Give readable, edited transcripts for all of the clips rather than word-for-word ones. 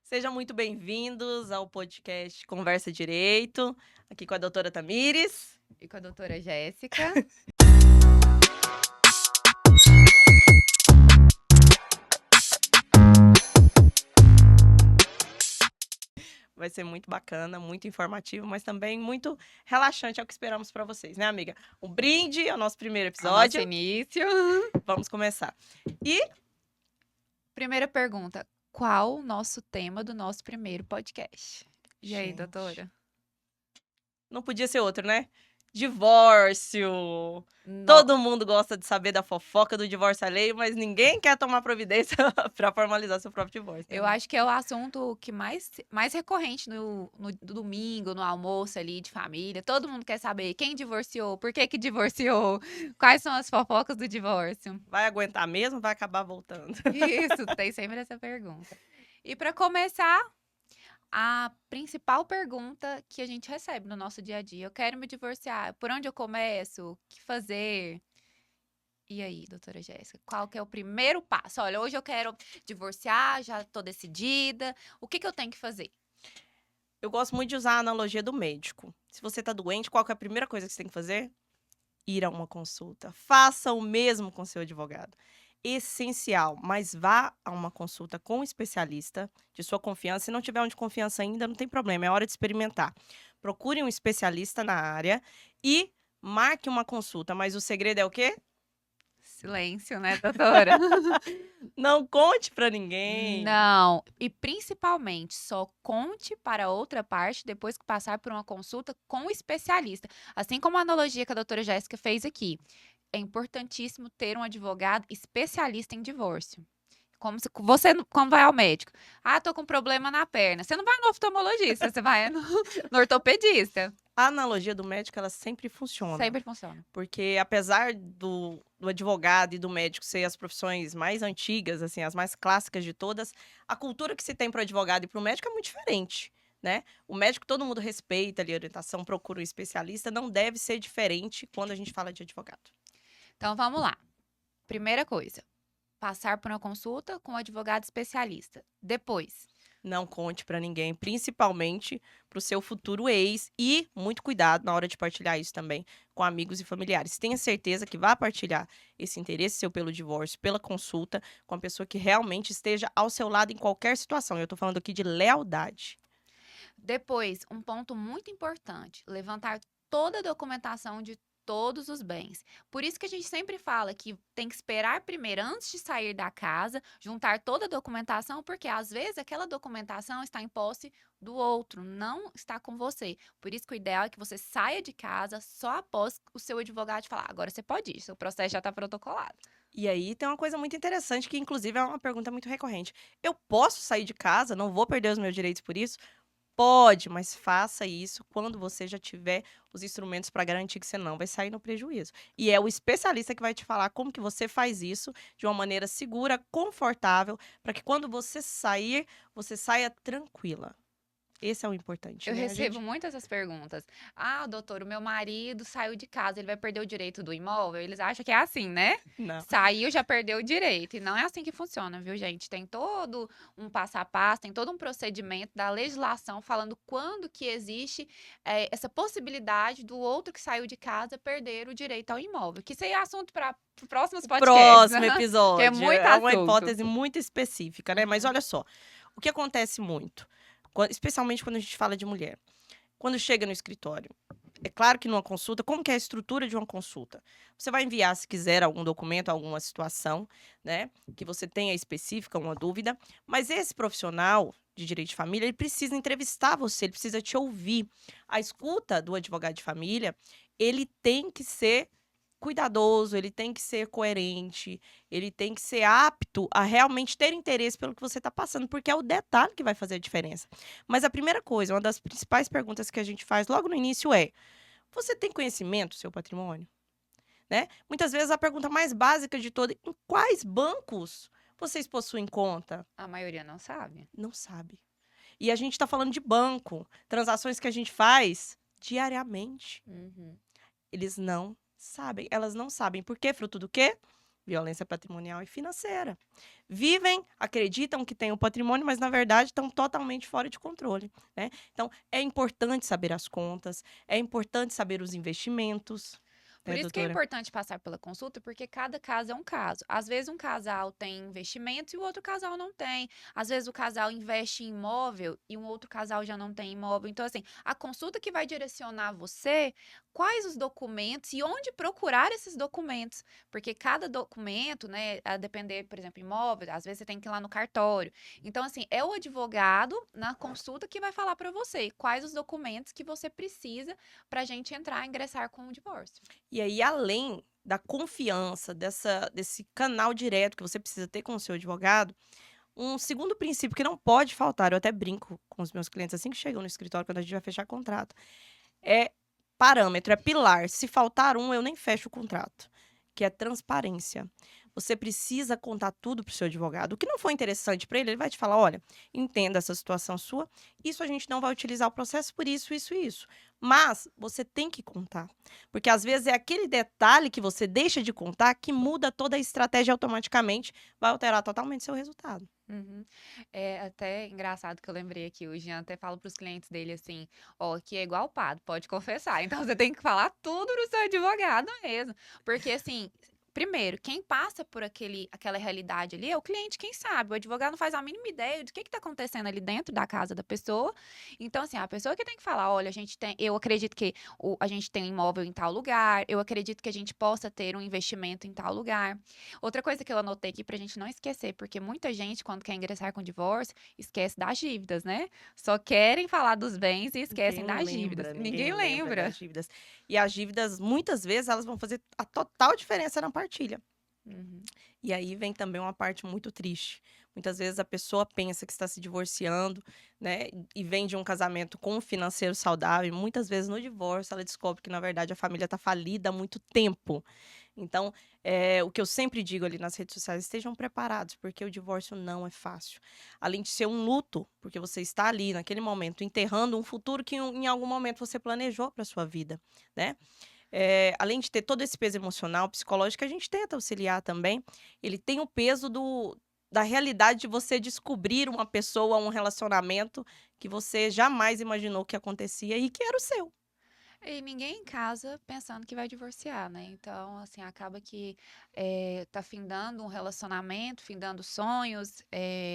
Sejam muito bem-vindos ao podcast Conversa Direito, aqui com a doutora Tamires. E com a doutora Jéssica. Vai ser muito bacana, muito informativo, mas também muito relaxante, é o que esperamos para vocês, né, amiga? Um brinde ao nosso primeiro Ao nosso episódio. início. Vamos começar. E Primeira pergunta: qual o nosso tema do nosso primeiro podcast? E aí, Gente. doutora? Não podia ser outro, né? Divórcio. No- Todo mundo gosta de saber da fofoca do divórcio alheio, mas ninguém quer tomar providência para formalizar seu próprio divórcio. né, Eu amiga? acho que é o assunto que mais recorrente no domingo, no almoço ali de família. Todo mundo quer saber quem divorciou, por que divorciou, quais são as fofocas do divórcio. Vai aguentar mesmo? Vai acabar voltando? Isso, tem sempre essa pergunta. E para começar, a principal pergunta que a gente recebe no nosso dia a dia: eu quero me divorciar, por onde eu começo? O que fazer? E aí, doutora Jéssica, qual que é o primeiro passo? Olha, hoje eu quero divorciar, já tô decidida. O que eu tenho que fazer? Eu gosto muito de usar a analogia do médico. Se você tá doente, qual que é a primeira coisa que você tem que fazer? Ir a uma consulta. Faça o mesmo com seu advogado. Essencial, mas vá a uma consulta com um especialista de sua confiança. Se não tiver um de confiança ainda, não tem problema, é hora de experimentar. Procure um especialista na área e marque uma consulta. Mas o segredo é o quê? Silêncio, né, doutora? Não conte pra ninguém. Não. E principalmente, só conte para a outra parte depois que passar por uma consulta com o especialista. Assim como a analogia que a doutora Jéssica fez aqui. É importantíssimo ter um advogado especialista em divórcio. Como se você, quando vai ao médico, tô com problema na perna. Você não vai no oftalmologista, você vai no ortopedista. A analogia do médico, ela sempre funciona. Sempre funciona. Porque apesar do advogado e do médico ser as profissões mais antigas, assim, as mais clássicas de todas, a cultura que se tem para o advogado e para o médico é muito diferente, né? O médico todo mundo respeita ali a orientação, procura um especialista, não deve ser diferente quando a gente fala de advogado. Então vamos lá. Primeira coisa, passar por uma consulta com um advogado especialista. Depois, Não conte para ninguém, principalmente para o seu futuro ex e muito cuidado na hora de partilhar isso também com amigos e familiares. Tenha certeza que vá partilhar esse interesse seu pelo divórcio, pela consulta, com a pessoa que realmente esteja ao seu lado em qualquer situação. Eu estou falando aqui de lealdade. um ponto muito importante, levantar toda a documentação de todos os bens. Por isso que a gente sempre fala que tem que esperar primeiro, antes de sair da casa, juntar toda a documentação, porque às vezes aquela documentação está em posse do outro, não está com você. Por isso que o ideal é que você saia de casa só após o seu advogado te falar: agora você pode ir, seu processo já está protocolado. E aí tem uma coisa muito interessante, que inclusive é uma pergunta muito recorrente. Eu posso sair de casa? Não vou perder os meus direitos por isso? Pode, mas faça isso quando você já tiver os instrumentos para garantir que você não vai sair no prejuízo. E é o especialista que vai te falar como que você faz isso de uma maneira segura, confortável, para que quando você saia tranquila. Esse é o importante, Eu né? recebo muitas essas perguntas. Doutor, o meu marido saiu de casa, ele vai perder o direito do imóvel? Eles acham que é assim, né? Não. Saiu, já perdeu o direito. E não é assim que funciona, viu, gente? Tem todo um passo a passo, tem todo um procedimento da legislação falando quando que existe essa possibilidade do outro que saiu de casa perder o direito ao imóvel. Que isso aí é assunto para próximos podcasts, Próximo que é episódio. muito É uma assunto. hipótese muito específica, né? Mas olha só, o que acontece muito, especialmente quando a gente fala de mulher, quando chega no escritório. É claro que numa consulta, como que é a estrutura de uma consulta? Você vai enviar, se quiser, algum documento, alguma situação, né, que você tenha específica, uma dúvida, mas esse profissional de direito de família, ele precisa entrevistar você, ele precisa te ouvir. A escuta do advogado de família, ele tem que ser cuidadoso, ele tem que ser coerente, ele tem que ser apto a realmente ter interesse pelo que você está passando, porque é o detalhe que vai fazer a diferença. Mas a primeira coisa, uma das principais perguntas que a gente faz logo no início é: você tem conhecimento do seu patrimônio? Né? Muitas vezes a pergunta mais básica de toda: em quais bancos vocês possuem conta? A maioria não sabe. Não sabe. E a gente está falando de banco, transações que a gente faz diariamente. Uhum. Eles não sabem, elas não sabem. Por quê? Fruto do quê? violência patrimonial e financeira. Vivem, acreditam que têm o patrimônio, mas na verdade estão totalmente fora de controle, né? Então, é importante saber as contas, é importante saber os investimentos, Por né, isso que é doutora? importante passar pela consulta, porque cada caso é um caso. Às vezes um casal tem investimentos e o outro casal não tem. Às vezes o casal investe em imóvel e um outro casal já não tem imóvel. Então, assim, a consulta que vai direcionar você quais os documentos e onde procurar esses documentos. Porque cada documento, né, a depender, por exemplo, imóvel, às vezes você tem que ir lá no cartório. Então, assim, é o advogado na consulta que vai falar para você quais os documentos que você precisa para a gente entrar, ingressar com o divórcio. E aí, além da confiança, desse canal direto que você precisa ter com o seu advogado, um segundo princípio que não pode faltar, eu até brinco com os meus clientes assim que chegam no escritório, quando a gente vai fechar contrato, é parâmetro, é pilar. Se faltar um, eu nem fecho o contrato, que é transparência. Você precisa contar tudo para o seu advogado. O que não for interessante para ele, ele vai te falar: olha, entenda essa situação sua, isso a gente não vai utilizar o processo por isso, isso e isso. Mas você tem que contar. Porque às vezes é aquele detalhe que você deixa de contar que muda toda a estratégia automaticamente, vai alterar totalmente seu resultado. Uhum. É até engraçado que eu lembrei aqui, o Jean até fala para os clientes dele assim, ó, aqui é igual padre, pode confessar. Então você tem que falar tudo no seu advogado mesmo. Porque assim, primeiro, quem passa por aquela realidade ali é o cliente, quem sabe. O advogado não faz a mínima ideia do que está acontecendo ali dentro da casa da pessoa. Então, assim, a pessoa que tem que falar, olha, eu acredito que a gente tem um imóvel em tal lugar, eu acredito que a gente possa ter um investimento em tal lugar. Outra coisa que eu anotei aqui pra gente não esquecer, porque muita gente, quando quer ingressar com divórcio, esquece das dívidas, né? Só querem falar dos bens e esquecem das dívidas. Ninguém Ninguém lembra lembra. das dívidas. E as dívidas, muitas vezes, elas vão fazer a total diferença na partilha. Uhum. E aí vem também uma parte muito triste. Muitas vezes a pessoa pensa que está se divorciando, né? E vem de um casamento com um financeiro saudável. E muitas vezes no divórcio ela descobre que, na verdade, a família está falida há muito tempo. Então, o que eu sempre digo ali nas redes sociais, estejam preparados, porque o divórcio não é fácil. Além de ser um luto, porque você está ali, naquele momento, enterrando um futuro que em algum momento você planejou para sua vida, né? Além de ter todo esse peso emocional, psicológico, que a gente tenta auxiliar também, ele tem o peso da realidade de você descobrir uma pessoa, um relacionamento que você jamais imaginou que acontecia e que era o seu. E ninguém em casa pensando que vai divorciar, né? Então, assim, acaba que tá findando um relacionamento, findando sonhos,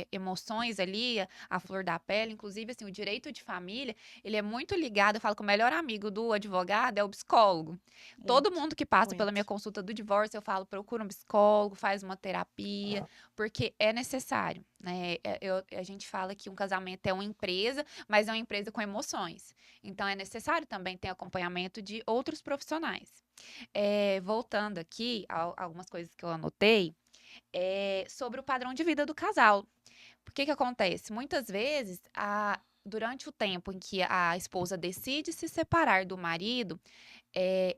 emoções ali, a flor da pele. Inclusive, assim, o direito de família, ele é muito ligado, eu falo que o melhor amigo do advogado é o psicólogo. Todo Muito, mundo que passa pela minha muito. consulta do divórcio, eu falo, procura um psicólogo, faz uma terapia, porque é necessário, né? A gente fala que um casamento é uma empresa, mas é uma empresa com emoções. Então, é necessário também ter acompanhamento de outros profissionais. Voltando aqui a algumas coisas que eu anotei, sobre o padrão de vida do casal. O que que acontece? Muitas vezes, durante o tempo em que a esposa decide se separar do marido,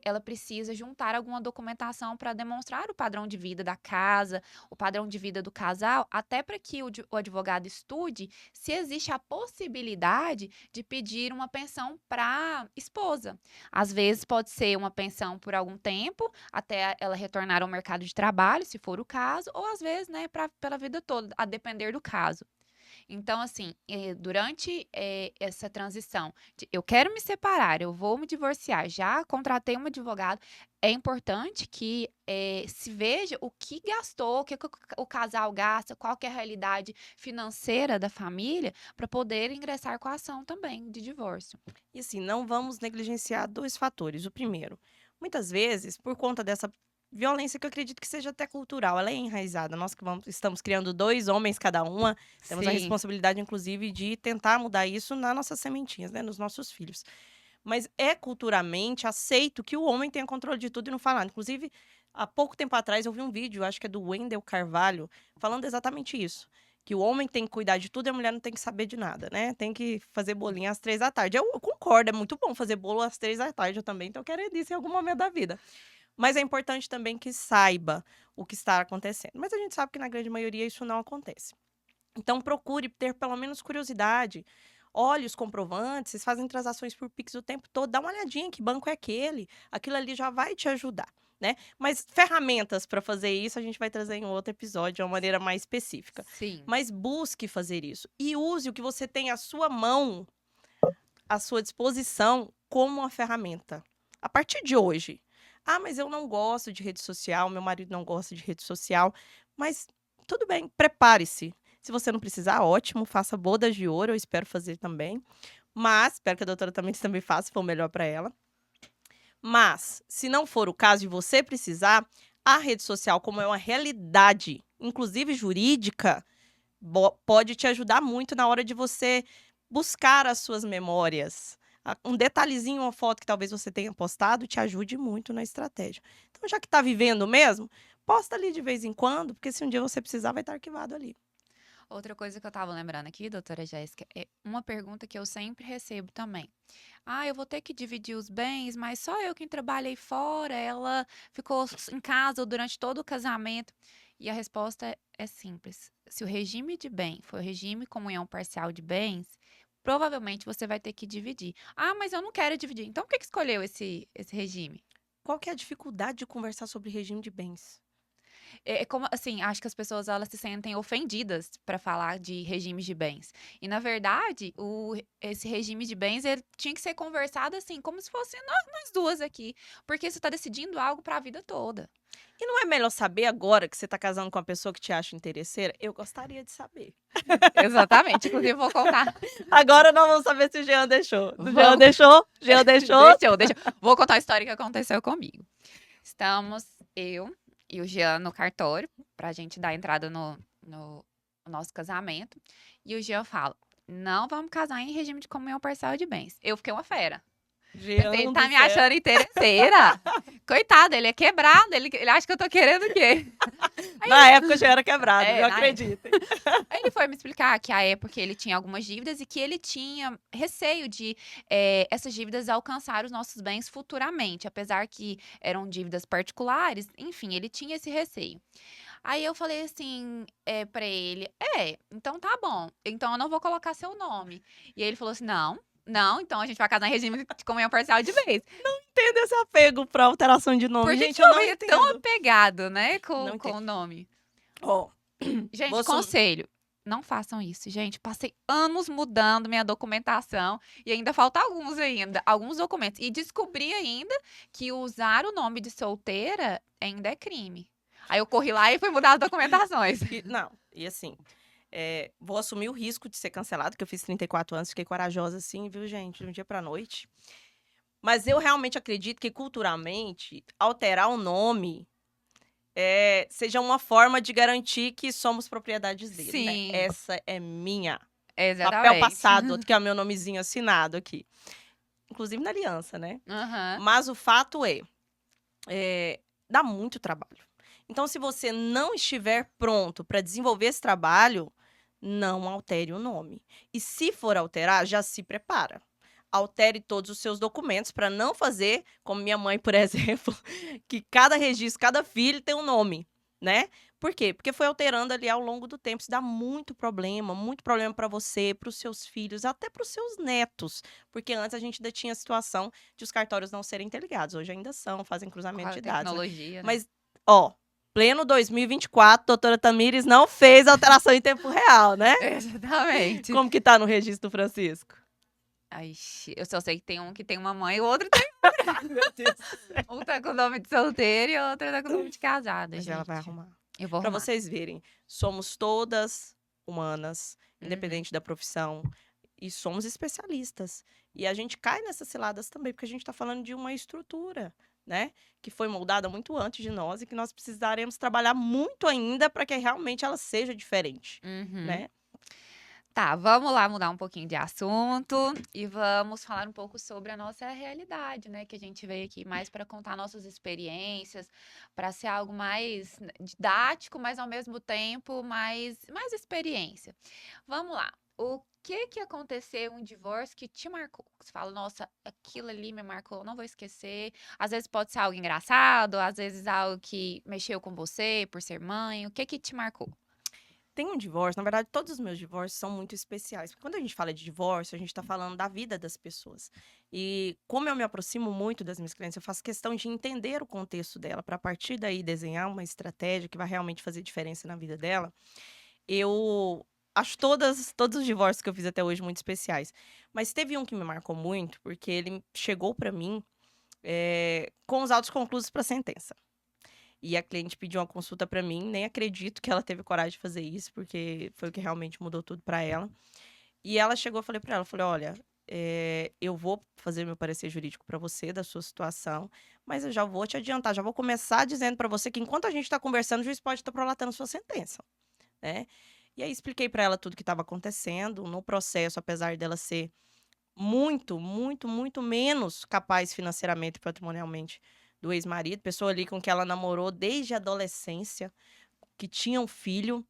ela precisa juntar alguma documentação para demonstrar o padrão de vida da casa, o padrão de vida do casal, até para que o advogado estude se existe a possibilidade de pedir uma pensão para a esposa. Às vezes pode ser uma pensão por algum tempo, até ela retornar ao mercado de trabalho, se for o caso, ou às vezes, né, pela vida toda, a depender do caso. Então, assim, durante essa transição de eu quero me separar, eu vou me divorciar, já contratei um advogado, é importante que se veja o que gastou, que o casal gasta, qual que é a realidade financeira da família, para poder ingressar com a ação também de divórcio. E assim, não vamos negligenciar 2 fatores. O primeiro, muitas vezes, por conta dessa violência que eu acredito que seja até cultural, ela é enraizada. Nós que estamos criando 2 homens cada uma, temos a Sim. responsabilidade, inclusive, de tentar mudar isso nas nossas sementinhas, né, nos nossos filhos. Mas é culturalmente aceito que o homem tenha controle de tudo e não fala nada. Inclusive, há pouco tempo atrás eu vi um vídeo, acho que é do Wendel Carvalho, falando exatamente isso. Que o homem tem que cuidar de tudo e a mulher não tem que saber de nada, né? Tem que fazer bolinho às 3 da tarde. Eu concordo, é muito bom fazer bolo às 3 da tarde. Eu também tô querendo isso em algum momento da vida. Mas é importante também que saiba o que está acontecendo. Mas a gente sabe que na grande maioria isso não acontece. Então procure ter pelo menos curiosidade. Olhe os comprovantes, vocês fazem transações por Pix o tempo todo, dá uma olhadinha que banco é aquele. Aquilo ali já vai te ajudar, né? Mas ferramentas para fazer isso a gente vai trazer em outro episódio de uma maneira mais específica. Sim. Mas busque fazer isso e use o que você tem à sua mão, à sua disposição, como uma ferramenta. A partir de hoje. Ah, mas eu não gosto de rede social, meu marido não gosta de rede social. Mas tudo bem, prepare-se. Se você não precisar, ótimo, faça bodas de ouro, eu espero fazer também. Mas, espero que a doutora também faça, se for melhor para ela. Mas, se não for o caso de você precisar, a rede social, como é uma realidade, inclusive jurídica, pode te ajudar muito na hora de você buscar as suas memórias. Um detalhezinho, uma foto que talvez você tenha postado, te ajude muito na estratégia. Então, já que está vivendo mesmo, posta ali de vez em quando, porque se um dia você precisar, vai estar arquivado ali. Outra coisa que eu tava lembrando aqui, doutora Jéssica, é uma pergunta que eu sempre recebo também. Ah, eu vou ter que dividir os bens, mas só eu quem trabalhei fora, ela ficou em casa durante todo o casamento. E a resposta é simples. Se o regime de bem for o regime comunhão parcial de bens, provavelmente você vai ter que dividir. Ah, mas eu não quero dividir. Então, por que escolheu esse regime? Qual que é a dificuldade de conversar sobre regime de bens? É como, assim, acho que as pessoas elas se sentem ofendidas para falar de regimes de bens. E, na verdade, esse regime de bens ele tinha que ser conversado assim, como se fosse nós duas aqui. Porque você está decidindo algo para a vida toda. E não é melhor saber agora que você está casando com uma pessoa que te acha interesseira? Eu gostaria de saber. Exatamente. Inclusive, eu vou contar. Agora nós vamos saber se o Jean deixou. O Jean Vamos. deixou? Jean deixou? Deixa. Vou contar a história que aconteceu comigo. Estamos, eu e o Jean no cartório, pra gente dar entrada no nosso casamento. E o Jean fala: não vamos casar em regime de comunhão parcial de bens. Eu fiquei uma fera. Pensei, ele Jean tá do me céu. achando interesseira. Coitado, ele é quebrado, ele acha que eu tô querendo o quê? Na época o Jean era quebrado, É, viu? na Acreditem. Aí ele foi me explicar que a época ele tinha algumas dívidas e que ele tinha receio de essas dívidas alcançar os nossos bens futuramente, apesar que eram dívidas particulares, enfim, ele tinha esse receio. Aí eu falei assim, pra ele, então tá bom, então eu não vou colocar seu nome. E aí ele falou assim, não, então a gente vai casar em regime de comunhão parcial de vez. Entendo esse apego pra alteração de nome. Por que Gente, que eu o não homem é tão entendo. apegado, né, Não com entendo. o nome? Ó, Gente, vou assumir. conselho. Não façam isso, gente. Passei anos mudando minha documentação e ainda falta alguns documentos. E descobri ainda que usar o nome de solteira ainda é crime. Aí eu corri lá e fui mudar as documentações. Não, e assim, vou assumir o risco de ser cancelado, que eu fiz 34 anos, fiquei corajosa assim, viu, gente, de um dia pra noite. Mas eu realmente acredito que culturalmente, alterar o nome seja uma forma de garantir que somos propriedades dele, né? Sim, Essa é minha. Papel exatamente. passado, que é o meu nomezinho assinado aqui. Inclusive na aliança, né? Aham. Mas o fato dá muito trabalho. Então, se você não estiver pronto para desenvolver esse trabalho, não altere o nome. E se for alterar, já se prepara. Altere todos os seus documentos para não fazer, como minha mãe, por exemplo, que cada registro, cada filho tem um nome, né? Por quê? Porque foi alterando ali ao longo do tempo. Isso dá muito problema para você, para os seus filhos, até para os seus netos. Porque antes a gente ainda tinha a situação de os cartórios não serem interligados. Hoje ainda são, fazem Com cruzamento a de dados, né? tecnologia, né? Mas, ó, pleno 2024, doutora Tamires não fez alteração em tempo real, né? Exatamente. Como que tá no registro do Francisco? Ai, eu só sei que tem um que tem uma mãe e o outro tem. Meu Deus. Um tá com o nome de solteiro e o outro tá com o nome de casada, Mas ela vai gente. arrumar. Eu vou Pra arrumar. vocês verem, somos todas humanas, Uhum. independente da profissão, e somos especialistas. E a gente cai nessas ciladas também, porque a gente tá falando de uma estrutura, né? Que foi moldada muito antes de nós e que nós precisaremos trabalhar muito ainda para que realmente ela seja diferente, Uhum. né? Tá, vamos lá mudar um pouquinho de assunto e vamos falar um pouco sobre a nossa realidade, né? Que a gente veio aqui mais para contar nossas experiências, para ser algo mais didático, mas ao mesmo tempo mais experiência. Vamos lá. O que aconteceu um divórcio que te marcou? Você fala, nossa, aquilo ali me marcou, não vou esquecer. Às vezes pode ser algo engraçado, às vezes algo que mexeu com você por ser mãe. O que te marcou? tem um divórcio, na verdade, todos os meus divórcios são muito especiais. Porque quando a gente fala de divórcio, a gente está falando da vida das pessoas. E como eu me aproximo muito das minhas clientes, eu faço questão de entender o contexto dela, para a partir daí desenhar uma estratégia que vai realmente fazer diferença na vida dela. Eu acho todos os divórcios que eu fiz até hoje muito especiais. Mas teve um que me marcou muito, porque ele chegou para mim com os autos conclusos para sentença. E a cliente pediu uma consulta para mim, nem acredito que ela teve coragem de fazer isso, porque foi o que realmente mudou tudo para ela. E ela chegou, eu falei para ela, eu falei, olha, eu vou fazer meu parecer jurídico para você da sua situação, mas eu já vou te adiantar, já vou começar dizendo para você que enquanto a gente está conversando, o juiz pode estar prolatando sua sentença, né? E aí expliquei para ela tudo que estava acontecendo no processo, apesar dela ser muito, muito, muito menos capaz financeiramente e patrimonialmente do ex-marido, pessoa ali com que ela namorou desde a adolescência, que tinha um filho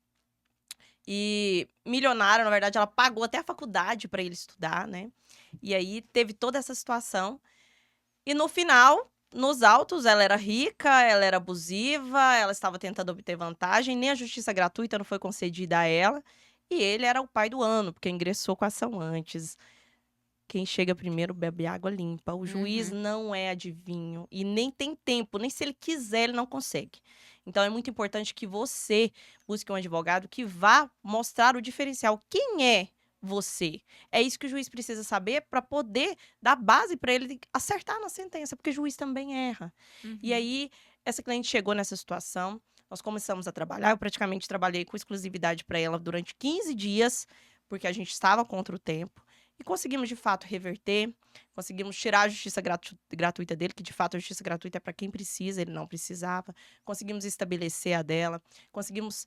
e milionária, na verdade, ela pagou até a faculdade para ele estudar, né? E aí teve toda essa situação. E no final, nos autos, ela era rica, ela era abusiva, ela estava tentando obter vantagem, nem a justiça gratuita não foi concedida a ela. E ele era o pai do ano, porque ingressou com a ação antes. Quem chega primeiro bebe água limpa. O juiz Uhum. não é adivinho e nem tem tempo, nem se ele quiser, ele não consegue. Então é muito importante que você busque um advogado que vá mostrar o diferencial. Quem é você? É isso que o juiz precisa saber para poder dar base para ele acertar na sentença, porque o juiz também erra. E Uhum. aí, essa cliente chegou nessa situação, nós começamos a trabalhar, eu praticamente trabalhei com exclusividade para ela durante 15 dias, porque a gente estava contra o tempo. E conseguimos, de fato, reverter, conseguimos tirar a justiça gratuita dele, que de fato a justiça gratuita é para quem precisa, ele não precisava. Conseguimos estabelecer a dela, conseguimos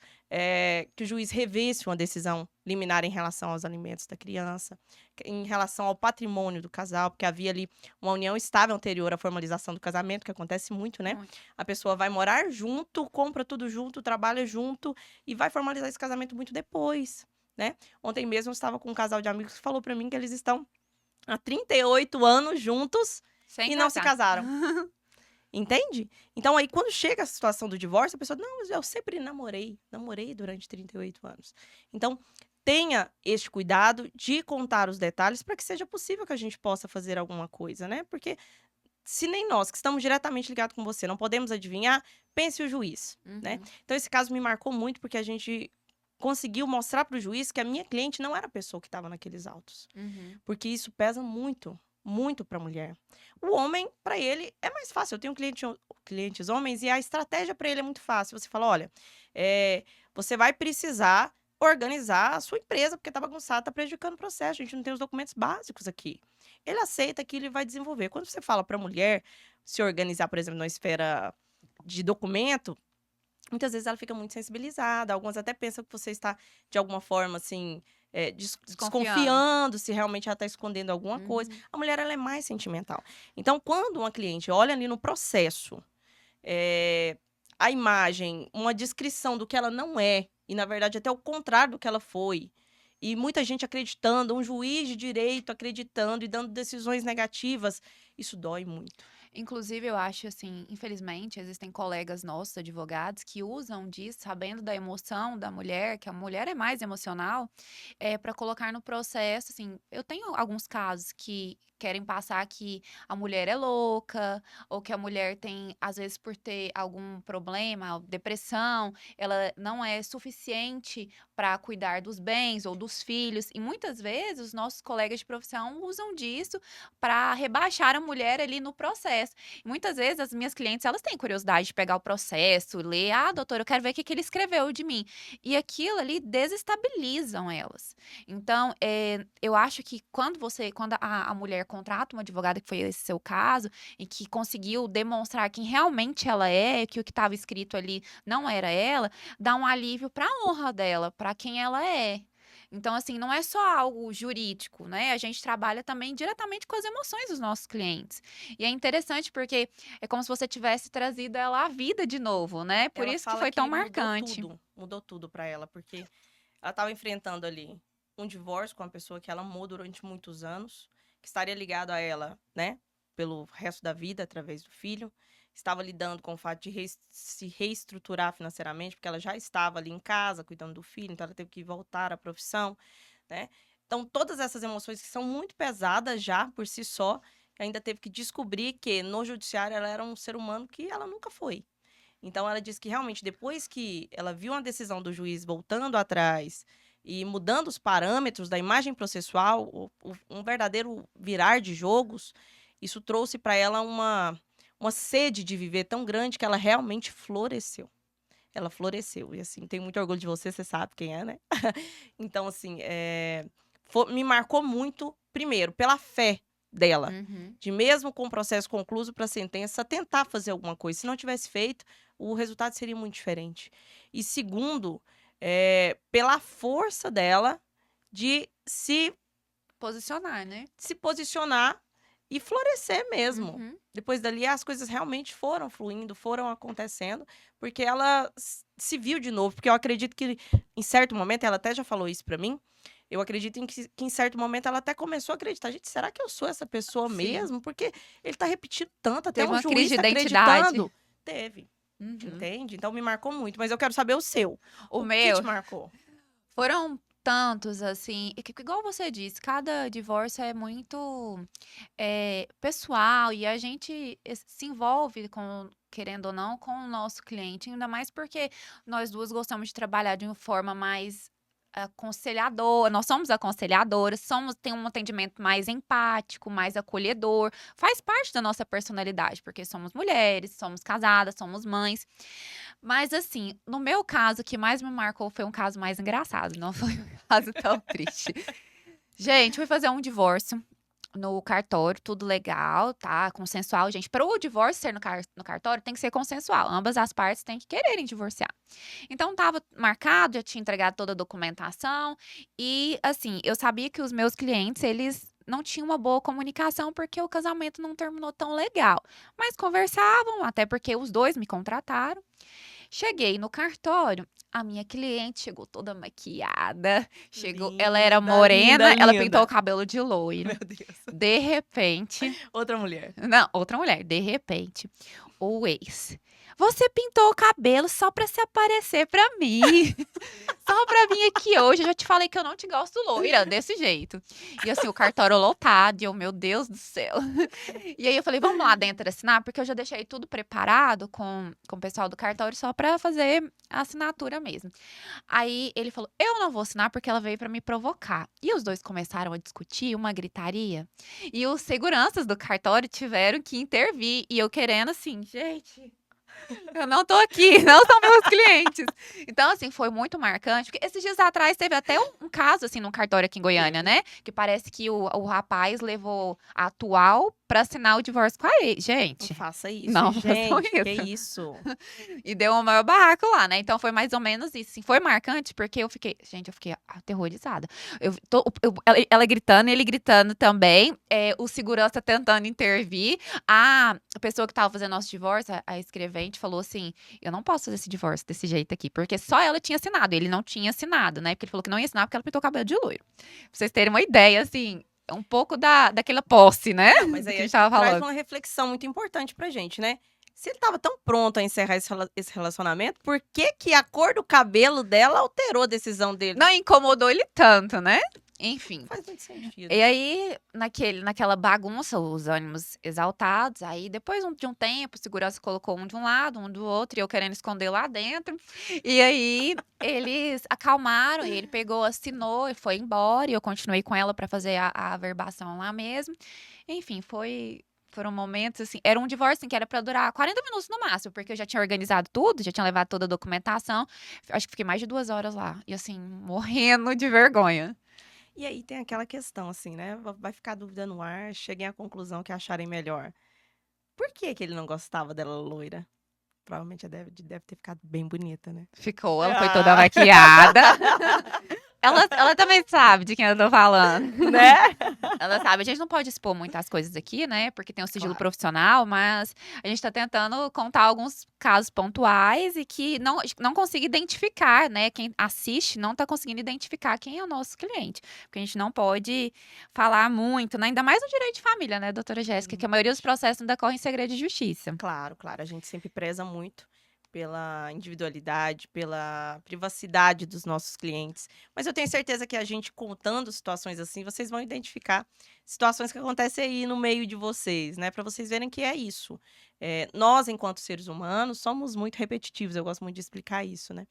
que o juiz revesse uma decisão liminar em relação aos alimentos da criança, em relação ao patrimônio do casal, porque havia ali uma união estável anterior à formalização do casamento, que acontece muito, né? Muito. A pessoa vai morar junto, compra tudo junto, trabalha junto e vai formalizar esse casamento muito depois, né? Ontem mesmo eu estava com um casal de amigos que falou pra mim que eles estão há 38 anos juntos Sem e não se casar. casaram. Entende? Então aí quando chega a situação do divórcio, a pessoa, não, mas eu sempre namorei durante 38 anos. Então, tenha este cuidado de contar os detalhes para que seja possível que a gente possa fazer alguma coisa, né? Porque se nem nós, que estamos diretamente ligados com você, não podemos adivinhar, pense o juiz, né? Uhum. Então esse caso me marcou muito porque a gente conseguiu mostrar para o juiz que a minha cliente não era a pessoa que estava naqueles autos, Uhum. porque isso pesa muito, muito para a mulher. O homem, para ele, é mais fácil. Eu tenho clientes homens e a estratégia para ele é muito fácil. Você fala, olha, você vai precisar organizar a sua empresa, porque tá bagunçado, tá prejudicando o processo. A gente não tem os documentos básicos aqui. Ele aceita que ele vai desenvolver. Quando você fala para a mulher se organizar, por exemplo, na esfera de documento, muitas vezes ela fica muito sensibilizada. Algumas até pensam que você está, de alguma forma, assim, Desconfiando. desconfiando se realmente ela está escondendo alguma coisa. Uhum. A mulher, ela é mais sentimental. Então, quando uma cliente olha ali no processo, eh, a imagem, uma descrição do que ela não é, e na verdade até o contrário do que ela foi, e muita gente acreditando, um juiz de direito acreditando e dando decisões negativas, isso dói muito. Inclusive, eu acho assim, infelizmente, existem colegas nossos, advogados, que usam disso, sabendo da emoção da mulher, que a mulher é mais emocional, para colocar no processo, assim, eu tenho alguns casos que querem passar que a mulher é louca, ou que a mulher tem, às vezes, por ter algum problema, depressão, ela não é suficiente para cuidar dos bens ou dos filhos. E muitas vezes os nossos colegas de profissão usam disso para rebaixar a mulher ali no processo. E muitas vezes as minhas clientes, elas têm curiosidade de pegar o processo, ler, doutor, eu quero ver o que que ele escreveu de mim. E aquilo ali desestabilizam elas. Então, eu acho que quando a mulher contrata uma advogada, que foi esse seu caso, e que conseguiu demonstrar quem realmente ela é, que o que estava escrito ali não era ela, dá um alívio para a honra dela, para quem ela é. Então, assim, não é só algo jurídico, né? A gente trabalha também diretamente com as emoções dos nossos clientes. E é interessante porque é como se você tivesse trazido ela à vida de novo, né? Por Ela isso que fala foi tão que marcante. mudou tudo para ela, porque ela estava enfrentando ali um divórcio com uma pessoa que ela amou durante muitos anos, que estaria ligado a ela, né, pelo resto da vida através do filho. estava lidando com o fato de se reestruturar financeiramente, porque ela já estava ali em casa, cuidando do filho, então ela teve que voltar à profissão, né? Então, todas essas emoções que são muito pesadas já por si só, ainda teve que descobrir que no judiciário ela era um ser humano que ela nunca foi. Então, ela disse que realmente, depois que ela viu uma decisão do juiz voltando atrás e mudando os parâmetros da imagem processual, um verdadeiro virar de jogos, isso trouxe para ela uma sede de viver tão grande que ela realmente floresceu. Ela floresceu. E, assim, tenho muito orgulho de você sabe quem é, né? Então, assim, me marcou muito, primeiro, pela fé dela. Uhum. De mesmo com o processo concluído para a sentença, tentar fazer alguma coisa. Se não tivesse feito, o resultado seria muito diferente. E segundo, pela força dela de Posicionar, né? se posicionar e florescer mesmo. Uhum. Depois dali, as coisas realmente foram fluindo, foram acontecendo, porque ela se viu de novo. Porque eu acredito que, em certo momento, ela até já falou isso pra mim, eu acredito que em certo momento ela até começou a acreditar. Gente, será que eu sou essa pessoa Sim. mesmo? Porque ele tá repetindo tanto, até Teve o uma juiz crise de tá identidade. acreditando. Teve, Uhum. entende? Então me marcou muito, mas eu quero saber o seu. O que meu te marcou? foram tantos, assim, e que, igual você disse, cada divórcio é muito pessoal e a gente se envolve com, querendo ou não, com o nosso cliente, ainda mais porque nós duas gostamos de trabalhar de uma forma mais aconselhadora, nós somos aconselhadoras, tem um atendimento mais empático, mais acolhedor, faz parte da nossa personalidade, porque somos mulheres, somos casadas, somos mães. Mas assim, no meu caso, o que mais me marcou foi um caso mais engraçado, não foi um caso tão triste. Gente, fui fazer um divórcio no cartório, tudo legal, tá? Consensual, gente. Para o divórcio ser no cartório, tem que ser consensual. Ambas as partes têm que quererem divorciar. Então, tava marcado, já tinha entregado toda a documentação. E, assim, eu sabia que os meus clientes, eles não tinham uma boa comunicação porque o casamento não terminou tão legal. Mas conversavam, até porque os dois me contrataram. Cheguei no cartório, a minha cliente chegou toda maquiada, ela era Linda, morena, linda, ela pintou o linda. cabelo de loiro. Meu Deus. De repente, Outra mulher. não, outra mulher, de repente, o ex. Você pintou o cabelo só pra se aparecer pra mim. Só pra vir aqui hoje. Eu já te falei que eu não te gosto loira, desse jeito. E assim, o cartório lotado. E eu, meu Deus do céu. E aí eu falei, vamos lá dentro assinar, porque eu já deixei tudo preparado com o pessoal do cartório só pra fazer a assinatura mesmo. Aí ele falou, eu não vou assinar porque ela veio pra me provocar. E os dois começaram a discutir, uma gritaria. E os seguranças do cartório tiveram que intervir. E eu querendo assim, gente, eu não tô aqui, não são meus clientes. Então, assim, foi muito marcante. Porque esses dias atrás teve até um caso, assim, num cartório aqui em Goiânia, né? Que parece que o rapaz levou a atual pra assinar o divórcio com a ex. Não Gente, faça isso, não façam gente. Que isso. isso? E deu um maior barraco lá, né? Então foi mais ou menos isso. Assim, foi marcante porque eu fiquei aterrorizada. Ela gritando, ele gritando também. O segurança tentando intervir. A pessoa que tava fazendo nosso divórcio, a escrevente, falou assim: eu não posso fazer esse divórcio desse jeito aqui, porque só ela tinha assinado. Ele não tinha assinado, né? Porque ele falou que não ia assinar porque ela pintou o cabelo de loiro. Pra vocês terem uma ideia, assim. Um pouco daquela posse, né? Não, mas Do aí que a a gente gente tava traz falando. uma reflexão muito importante pra gente, né? Se ele tava tão pronto a encerrar esse relacionamento, por que que a cor do cabelo dela alterou a decisão dele? Não incomodou ele tanto, né? Enfim. Faz muito sentido. E aí, naquela bagunça, os ânimos exaltados, aí depois de um tempo, o segurança colocou um de um lado, um do outro, e eu querendo esconder lá dentro. E aí, eles acalmaram, e ele pegou, assinou e foi embora, e eu continuei com ela para fazer a averbação lá mesmo. Enfim, foram momentos assim, era um divórcio assim, que era para durar 40 minutos no máximo, porque eu já tinha organizado tudo, já tinha levado toda a documentação. Acho que fiquei mais de 2 horas lá, e assim, morrendo de vergonha. E aí tem aquela questão, assim, né? Vai ficar dúvida no ar, cheguem à conclusão que acharem melhor. Por que que ele não gostava dela loira? Provavelmente ela deve ter ficado bem bonita, né? Ela foi toda maquiada. Ela também sabe de quem eu tô falando. Né? Ela sabe, a gente não pode expor muitas coisas aqui, né? Porque tem o sigilo Claro. profissional, mas a gente tá tentando contar alguns casos pontuais e que não consiga identificar, né? Quem assiste não tá conseguindo identificar quem é o nosso cliente. Porque a gente não pode falar muito, né? Ainda mais no direito de família, né, doutora Jéssica? Que a maioria dos processos ainda corre em segredo de justiça. Claro, claro. A gente sempre preza muito pela individualidade, pela privacidade dos nossos clientes. Mas eu tenho certeza que a gente contando situações assim, vocês vão identificar situações que acontecem aí no meio de vocês, né? Para vocês verem que é isso. Nós, enquanto seres humanos, somos muito repetitivos. Eu gosto muito de explicar isso, né?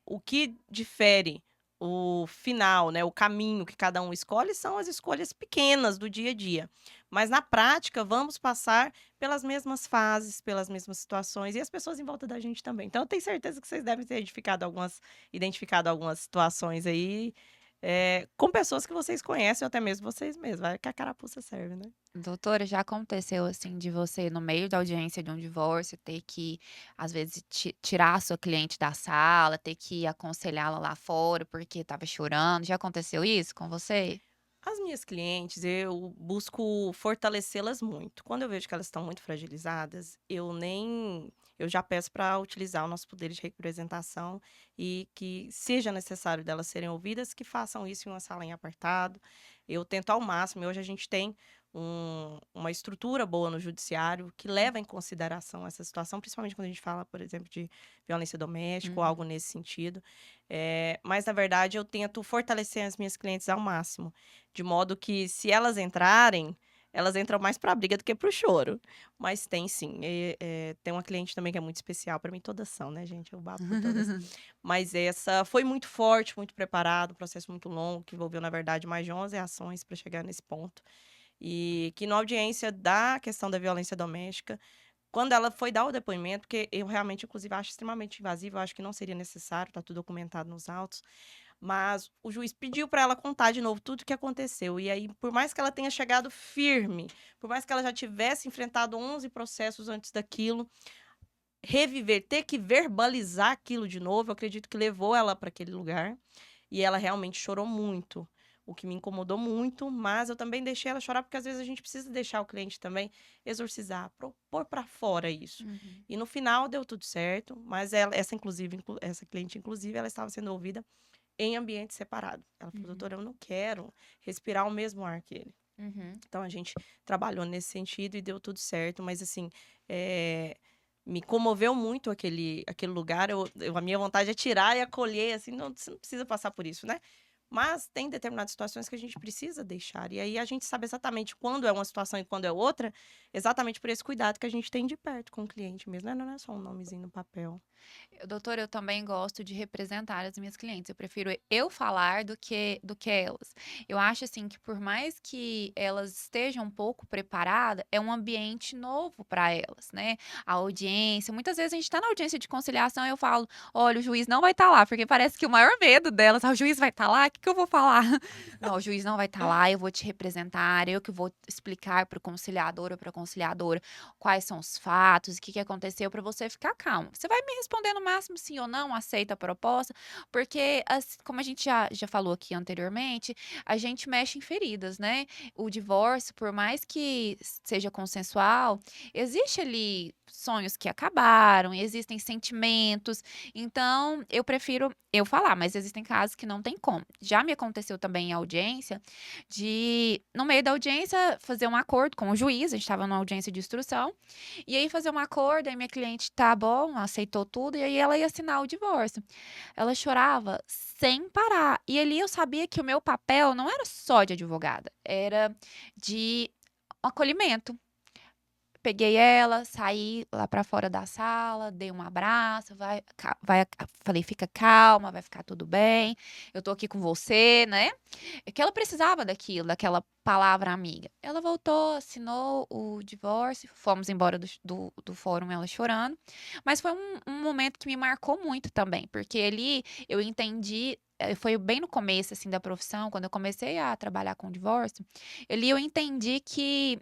O que difere o final, né, o caminho que cada um escolhe são as escolhas pequenas do dia a dia. Mas na prática, vamos passar pelas mesmas fases, pelas mesmas situações e as pessoas em volta da gente também. Então, eu tenho certeza que vocês devem ter identificado algumas situações aí, com pessoas que vocês conhecem ou até mesmo vocês mesmos. Vai que a carapuça serve, né? Doutora, já aconteceu assim de você, no meio da audiência de um divórcio, ter que, às vezes, tirar a sua cliente da sala, ter que aconselhá-la lá fora porque estava chorando? Já aconteceu isso com você? As minhas clientes, eu busco fortalecê-las muito. Quando eu vejo que elas estão muito fragilizadas, eu já peço para utilizar o nosso poder de representação e que seja necessário delas serem ouvidas, que façam isso em uma sala em apartado. Eu tento ao máximo, e hoje a gente tem uma estrutura boa no judiciário que leva em consideração essa situação, principalmente quando a gente fala, por exemplo, de violência doméstica ou algo Uhum. nesse sentido. Mas, na verdade, eu tento fortalecer as minhas clientes ao máximo. De modo que, se elas entrarem, elas entram mais para a briga do que para o choro. Mas tem sim. Tem uma cliente também que é muito especial, para mim todas são, né, gente? Eu babo por todas. Mas essa foi muito forte, muito preparado, um processo muito longo, que envolveu, na verdade, mais de 11 ações para chegar nesse ponto. E que na audiência da questão da violência doméstica, quando ela foi dar o depoimento, porque eu realmente, inclusive, acho extremamente invasivo, eu acho que não seria necessário, tá tudo documentado nos autos. Mas o juiz pediu para ela contar de novo tudo o que aconteceu. E aí, por mais que ela tenha chegado firme, por mais que ela já tivesse enfrentado 11 processos antes daquilo, reviver, ter que verbalizar aquilo de novo, eu acredito que levou ela para aquele lugar. E ela realmente chorou muito, o que me incomodou muito, mas eu também deixei ela chorar, porque às vezes a gente precisa deixar o cliente também exorcizar, pôr para fora isso. Uhum. E no final deu tudo certo, mas essa cliente, inclusive, ela estava sendo ouvida em ambiente separado. Ela falou: Uhum. doutora, eu não quero respirar o mesmo ar que ele. Uhum. Então a gente trabalhou nesse sentido e deu tudo certo, mas assim, me comoveu muito aquele lugar. A minha vontade é tirar e acolher, assim, não, você não precisa passar por isso, né? Mas tem determinadas situações que a gente precisa deixar. E aí a gente sabe exatamente quando é uma situação e quando é outra, exatamente por esse cuidado que a gente tem de perto com o cliente mesmo, né? Não é só um nomezinho no papel. Doutora, eu também gosto de representar as minhas clientes. Eu prefiro eu falar do que elas. Eu acho assim que por mais que elas estejam um pouco preparadas, é um ambiente novo para elas, né? A audiência, muitas vezes a gente está na audiência de conciliação e eu falo, olha, o juiz não vai estar lá, porque parece que o maior medo delas, o juiz vai estar lá, o que que eu vou falar? Não, o juiz não vai estar lá, eu vou te representar, eu que vou explicar para o conciliador ou para a conciliadora quais são os fatos, o que que aconteceu para você ficar calmo. Você vai me responder no máximo sim ou não, aceita a proposta, porque como a gente já falou aqui anteriormente, a gente mexe em feridas, né? O divórcio, por mais que seja consensual, existe ali sonhos que acabaram, existem sentimentos, então eu prefiro eu falar, mas existem casos que não tem como. Já me aconteceu também em audiência de, no meio da audiência, fazer um acordo com o juiz, a gente estava numa audiência de instrução, e aí fazer um acordo, aí minha cliente, tá bom, aceitou tudo, e aí ela ia assinar o divórcio. Ela chorava sem parar. E ali eu sabia que o meu papel não era só de advogada, era de acolhimento. Peguei ela, saí lá pra fora da sala, dei um abraço, falei, fica calma, vai ficar tudo bem. Eu tô aqui com você, né? É que ela precisava daquilo, daquela palavra amiga. Ela voltou, assinou o divórcio, fomos embora do fórum, ela chorando. Mas foi um momento que me marcou muito também, porque ali eu entendi. Foi bem no começo, assim, da profissão, quando eu comecei a trabalhar com divórcio. Ali eu entendi que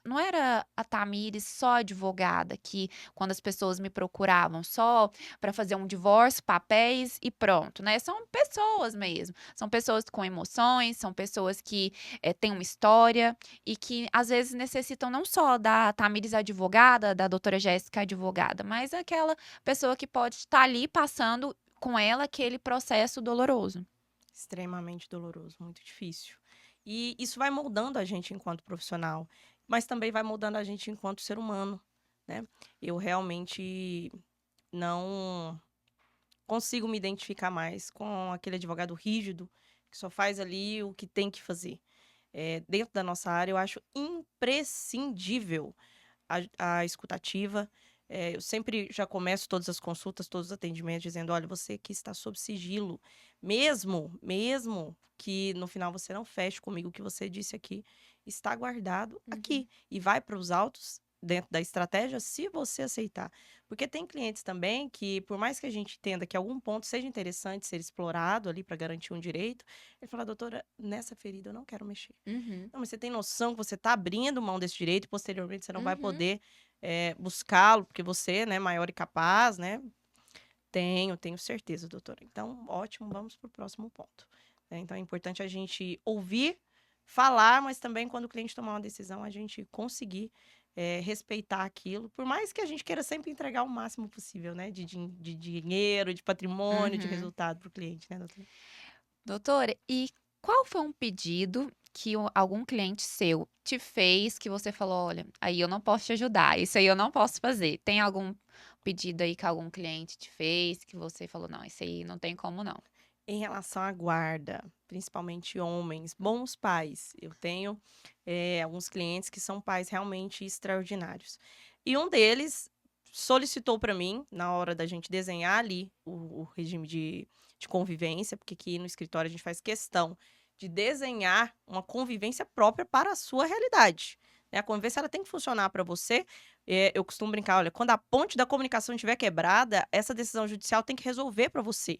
não era a Tamires só advogada, que quando as pessoas me procuravam só para fazer um divórcio, papéis e pronto, né? São pessoas mesmo. São pessoas com emoções, são pessoas que têm uma história e que às vezes necessitam não só da Tamires advogada, da doutora Jéssica advogada, mas aquela pessoa que pode estar ali passando com ela aquele processo doloroso. Extremamente doloroso, muito difícil. E isso vai moldando a gente enquanto profissional, mas também vai moldando a gente enquanto ser humano, né? Eu realmente não consigo me identificar mais com aquele advogado rígido que só faz ali o que tem que fazer. Dentro da nossa área, eu acho imprescindível a escutativa. Eu sempre já começo todas as consultas, todos os atendimentos, dizendo: olha, você aqui está sob sigilo. Mesmo que no final você não feche comigo, o que você disse aqui está guardado Uhum. aqui. E vai para os autos dentro da estratégia, se você aceitar. Porque tem clientes também que, por mais que a gente entenda que algum ponto seja interessante ser explorado ali para garantir um direito, ele fala: doutora, nessa ferida eu não quero mexer. Uhum. Não, mas você tem noção que você está abrindo mão desse direito e posteriormente você não vai Uhum. poder buscá-lo, porque você, né, maior e capaz, né? Tenho certeza, doutora. Então, ótimo, vamos para o próximo ponto. Então, é importante a gente ouvir, falar, mas também quando o cliente tomar uma decisão, a gente conseguir respeitar aquilo, por mais que a gente queira sempre entregar o máximo possível, né? De dinheiro, de patrimônio, de Uhum. resultado para o cliente, né, doutora? Doutora, e qual foi um pedido que algum cliente seu te fez que você falou: olha, aí eu não posso te ajudar, isso aí eu não posso fazer? Tem algum pedido aí que algum cliente te fez que você falou: não, isso aí não tem como não? Em relação à guarda, principalmente homens, bons pais. Eu tenho alguns clientes que são pais realmente extraordinários. E um deles solicitou para mim, na hora da gente desenhar ali o regime de convivência, porque aqui no escritório a gente faz questão de desenhar uma convivência própria para a sua realidade. Né? A convivência ela tem que funcionar para você. Eu costumo brincar, olha, quando a ponte da comunicação estiver quebrada, essa decisão judicial tem que resolver para você.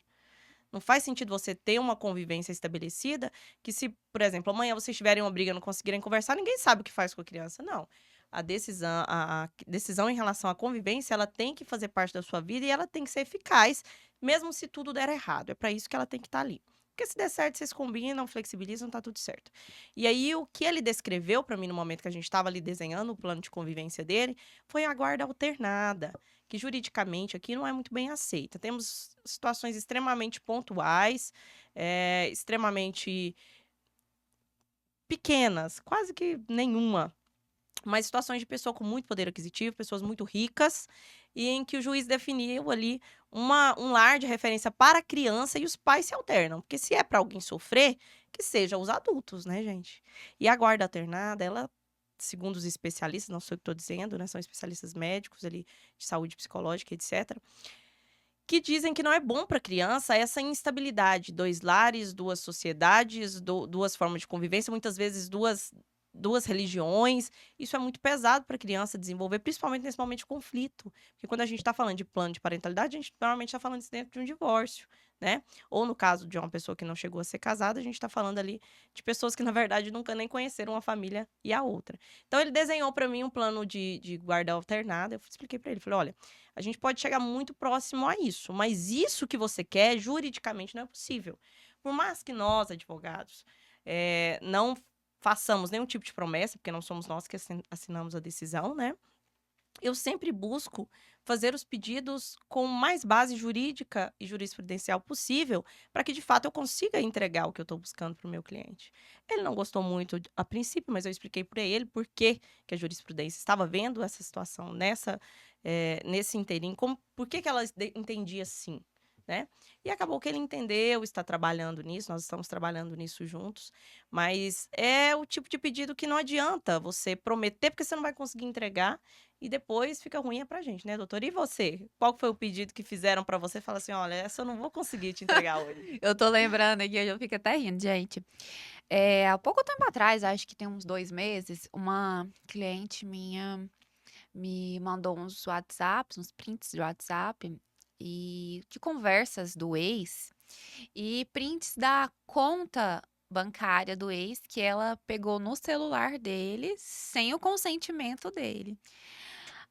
Não faz sentido você ter uma convivência estabelecida que se, por exemplo, amanhã vocês tiverem uma briga e não conseguirem conversar, ninguém sabe o que faz com a criança. Não. A decisão em relação à convivência, ela tem que fazer parte da sua vida e ela tem que ser eficaz, mesmo se tudo der errado. É para isso que ela tem que estar ali. Porque se der certo, vocês combinam, flexibilizam, tá tudo certo. E aí, o que ele descreveu para mim no momento que a gente estava ali desenhando o plano de convivência dele, foi a guarda alternada que juridicamente aqui não é muito bem aceita. Temos situações extremamente pontuais, extremamente pequenas, quase que nenhuma, mas situações de pessoa com muito poder aquisitivo, pessoas muito ricas, e em que o juiz definiu ali um lar de referência para a criança e os pais se alternam. Porque se é para alguém sofrer, que seja os adultos, né, gente? E a guarda alternada, ela, segundo os especialistas, não sei o que estou dizendo, né? São especialistas médicos ali de saúde psicológica, etc., que dizem que não é bom para a criança essa instabilidade, 2 lares, 2 sociedades, 2 formas de convivência, muitas vezes duas religiões. Isso é muito pesado para a criança desenvolver, principalmente nesse momento de conflito. Porque quando a gente está falando de plano de parentalidade, a gente normalmente está falando isso dentro de um divórcio, né? Ou no caso de uma pessoa que não chegou a ser casada, a gente está falando ali de pessoas que, na verdade, nunca nem conheceram uma família e a outra. Então, ele desenhou para mim um plano de guarda alternada. Eu expliquei para ele, falei, olha, a gente pode chegar muito próximo a isso, mas isso que você quer, juridicamente, não é possível. Por mais que nós, advogados, não façamos nenhum tipo de promessa, porque não somos nós que assinamos a decisão, né? Eu sempre busco fazer os pedidos com mais base jurídica e jurisprudencial possível, para que de fato eu consiga entregar o que eu estou buscando para o meu cliente. Ele não gostou muito a princípio, mas eu expliquei para ele por que que a jurisprudência estava vendo essa situação nesse interim, por que que ela entendia assim. Né? E acabou que ele entendeu, está trabalhando nisso, nós estamos trabalhando nisso juntos, mas é o tipo de pedido que não adianta você prometer, porque você não vai conseguir entregar, e depois fica ruim pra gente, né, doutor? E você? Qual que foi o pedido que fizeram pra você? Fala assim, olha, essa eu não vou conseguir te entregar hoje. Eu tô lembrando aqui, eu fico até rindo, gente. Há pouco tempo atrás, acho que tem uns 2 meses, uma cliente minha me mandou uns WhatsApps, uns prints de WhatsApp e de conversas do ex e prints da conta. bancária do ex que ela pegou no celular dele sem o consentimento dele.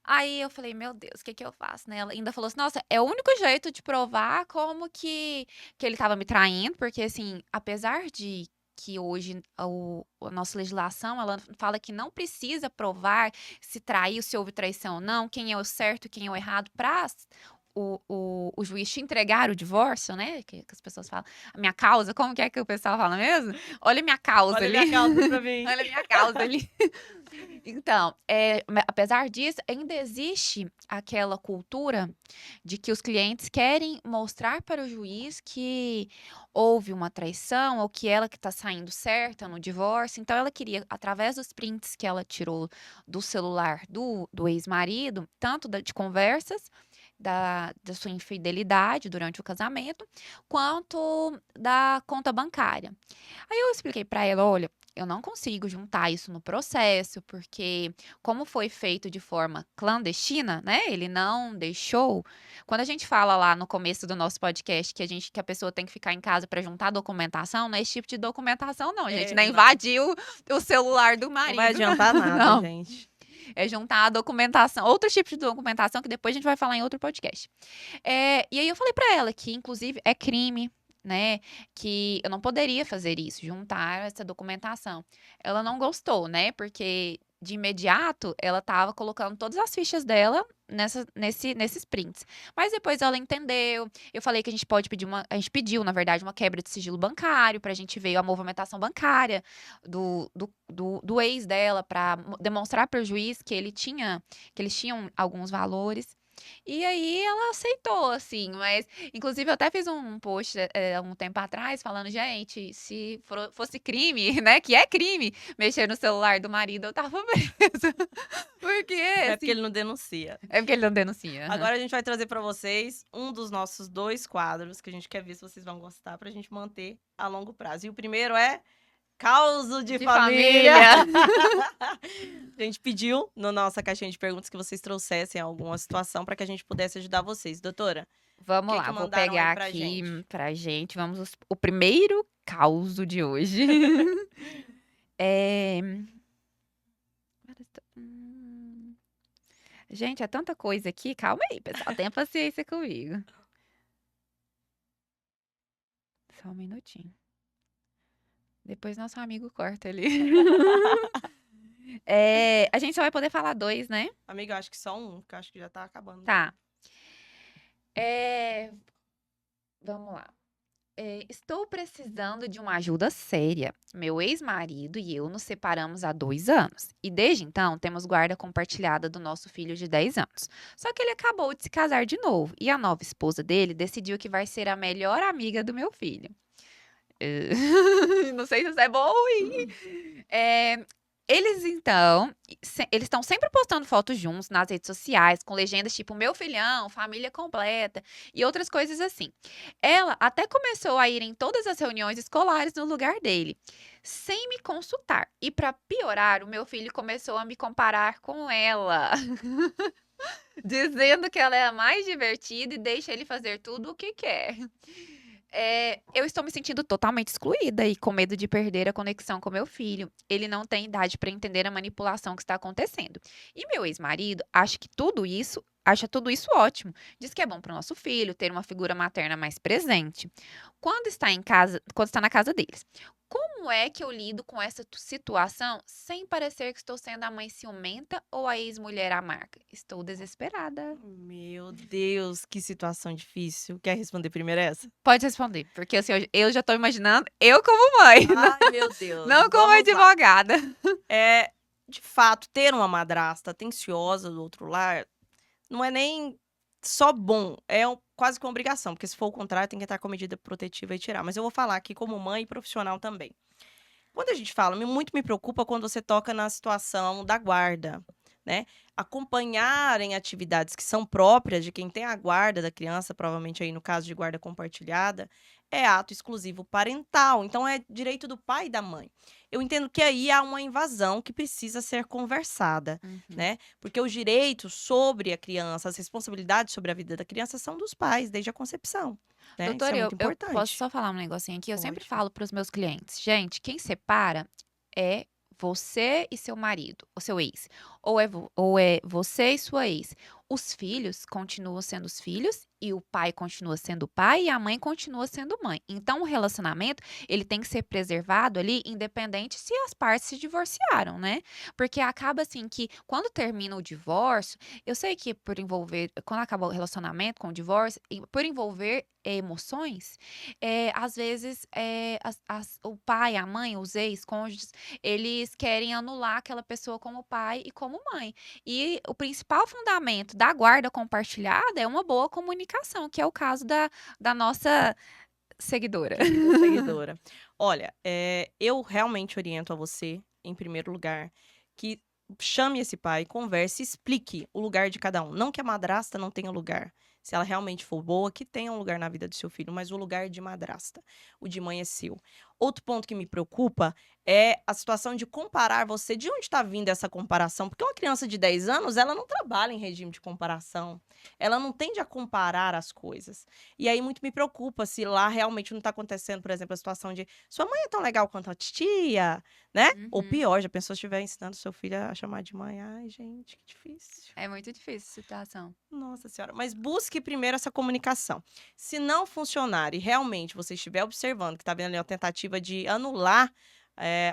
Aí eu falei, meu Deus, o que que eu faço, né? Ela ainda falou assim, nossa, é o único jeito de provar como que ele tava me traindo, porque assim, apesar de que hoje a nossa legislação, ela fala que não precisa provar se traiu, se houve traição ou não, quem é o certo, quem é o errado, pra o juiz te entregar o divórcio, né? Que as pessoas falam, a minha causa, como que é que o pessoal fala mesmo? Olha a minha causa Olha a ali. minha causa pra mim. Olha a minha causa ali. Então, apesar disso, ainda existe aquela cultura de que os clientes querem mostrar para o juiz que houve uma traição ou que ela que está saindo certa no divórcio. Então, ela queria, através dos prints que ela tirou do celular do ex-marido, tanto de conversas da sua infidelidade durante o casamento, quanto da conta bancária. Aí eu expliquei para ela, olha, eu não consigo juntar isso no processo, porque como foi feito de forma clandestina, né? Ele não deixou. Quando a gente fala lá no começo do nosso podcast que a pessoa tem que ficar em casa para juntar documentação, não é esse tipo de documentação, não, gente. Não é Não. invadir o celular do marido. Não vai adiantar nada, Não. gente. É juntar a documentação, outro tipo de documentação que depois a gente vai falar em outro podcast. E aí eu falei pra ela que, inclusive, é crime, né? Que eu não poderia fazer isso, juntar essa documentação. Ela não gostou, né? Porque de imediato ela tava colocando todas as fichas dela nesses prints. Mas depois ela entendeu. Eu falei que a gente pode pedir a gente pediu, na verdade, uma quebra de sigilo bancário pra gente ver a movimentação bancária do ex dela pra demonstrar para o juiz que eles tinham alguns valores. E aí ela aceitou, assim, mas inclusive eu até fiz um post um tempo atrás falando, gente, se fosse crime, né, que é crime, mexer no celular do marido, eu tava presa. Porque, É assim, porque ele não denuncia. é porque ele não denuncia. Agora a gente vai trazer pra vocês um dos nossos 2 quadros que a gente quer ver se vocês vão gostar pra gente manter a longo prazo. E o primeiro é Causo de família. A gente pediu na nossa caixinha de perguntas que vocês trouxessem alguma situação pra que a gente pudesse ajudar vocês. Doutora, Vamos que lá, vou mandaram aí pegar pra aqui gente? pra gente. Vamos o primeiro causo de hoje. É... Gente, é tanta coisa aqui. Calma aí, pessoal. Tenha paciência comigo. Só um minutinho. Depois nosso amigo corta ali. A gente só vai poder falar 2, né? Amiga, eu acho que só um, que eu acho que já tá acabando. Tá. Vamos lá. Estou precisando de uma ajuda séria. Meu ex-marido e eu nos separamos há 2 anos. E desde então temos guarda compartilhada do nosso filho de 10 anos. Só que ele acabou de se casar de novo. E a nova esposa dele decidiu que vai ser a melhor amiga do meu filho. Não sei se isso é bom ou ruim. Eles, então, eles estão sempre postando fotos juntos nas redes sociais, com legendas tipo meu filhão, família completa e outras coisas assim. Ela até começou a ir em todas as reuniões escolares no lugar dele, sem me consultar. E para piorar, o meu filho começou a me comparar com ela. Dizendo que ela é a mais divertida e deixa ele fazer tudo o que quer. Eu estou me sentindo totalmente excluída e com medo de perder a conexão com meu filho. Ele não tem idade para entender a manipulação que está acontecendo. E meu ex-marido acha tudo isso ótimo. Diz que é bom para o nosso filho ter uma figura materna mais presente. Quando está na casa deles. Como é que eu lido com essa situação sem parecer que estou sendo a mãe ciumenta ou a ex-mulher amarga? Estou desesperada. Meu Deus, que situação difícil. Quer responder primeiro essa? Pode responder, porque assim, eu já tô imaginando eu como mãe, Ai, meu Deus. não como Vamos lá. advogada. De fato, ter uma madrasta atenciosa do outro lar não é nem só bom, quase que uma obrigação, porque se for o contrário, tem que estar com a medida protetiva e tirar. Mas eu vou falar aqui como mãe e profissional também. Quando a gente fala, muito me preocupa quando você toca na situação da guarda, né? Acompanhar em atividades que são próprias de quem tem a guarda da criança, provavelmente aí no caso de guarda compartilhada, é ato exclusivo parental. Então é direito do pai e da mãe. Eu entendo que aí há uma invasão que precisa ser conversada, né? Porque os direitos sobre a criança, as responsabilidades sobre a vida da criança são dos pais desde a concepção. né? Isso é Doutora, muito eu posso importante. só falar um negocinho aqui? Eu sempre Pode. falo para os meus clientes, gente, quem separa é você e seu marido, ou seu ex. Ou é você e sua ex. Os filhos continuam sendo os filhos, e o pai continua sendo o pai, e a mãe continua sendo mãe. Então, o relacionamento, ele tem que ser preservado ali, independente se as partes se divorciaram, né? Porque acaba assim que, quando termina o divórcio, eu sei que quando acaba o relacionamento com o divórcio, por envolver emoções, às vezes o pai, a mãe, os ex-cônjuges, eles querem anular aquela pessoa como pai e como mãe. E o principal fundamento da guarda compartilhada é uma boa comunicação, que é o caso da nossa seguidora. Querida seguidora. Olha, eu realmente oriento a você, em primeiro lugar, que chame esse pai, converse, explique o lugar de cada um. Não que a madrasta não tenha lugar. Se ela realmente for boa, que tenha um lugar na vida do seu filho, mas o lugar de madrasta, o de mãe é seu. Outro ponto que me preocupa é a situação de comparar você. De onde está vindo essa comparação? Porque uma criança de 10 anos, ela não trabalha em regime de comparação. Ela não tende a comparar as coisas. E aí muito me preocupa se lá realmente não está acontecendo, por exemplo, a situação de sua mãe é tão legal quanto a titia, né? Ou Uhum. pior, já pensou se estiver ensinando seu filho a chamar de mãe? Ai, gente, que difícil. É muito difícil a situação. Nossa senhora, mas busque primeiro essa comunicação. Se não funcionar e realmente você estiver observando que está vendo ali uma tentativa de anular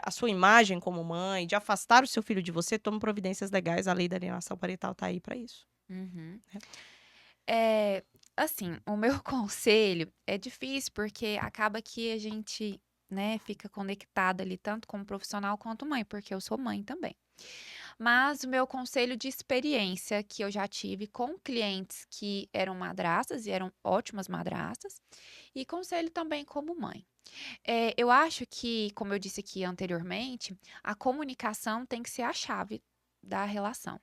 a sua imagem como mãe, de afastar o seu filho de você, tome providências legais. A lei da alienação parental está aí para isso. Uhum. Né? Assim, o meu conselho é difícil porque acaba que a gente, né, fica conectada ali tanto como profissional quanto mãe, porque eu sou mãe também. Mas o meu conselho de experiência que eu já tive com clientes que eram madrastas e eram ótimas madrastas, e conselho também como mãe. Eu acho que, como eu disse aqui anteriormente, a comunicação tem que ser a chave da relação.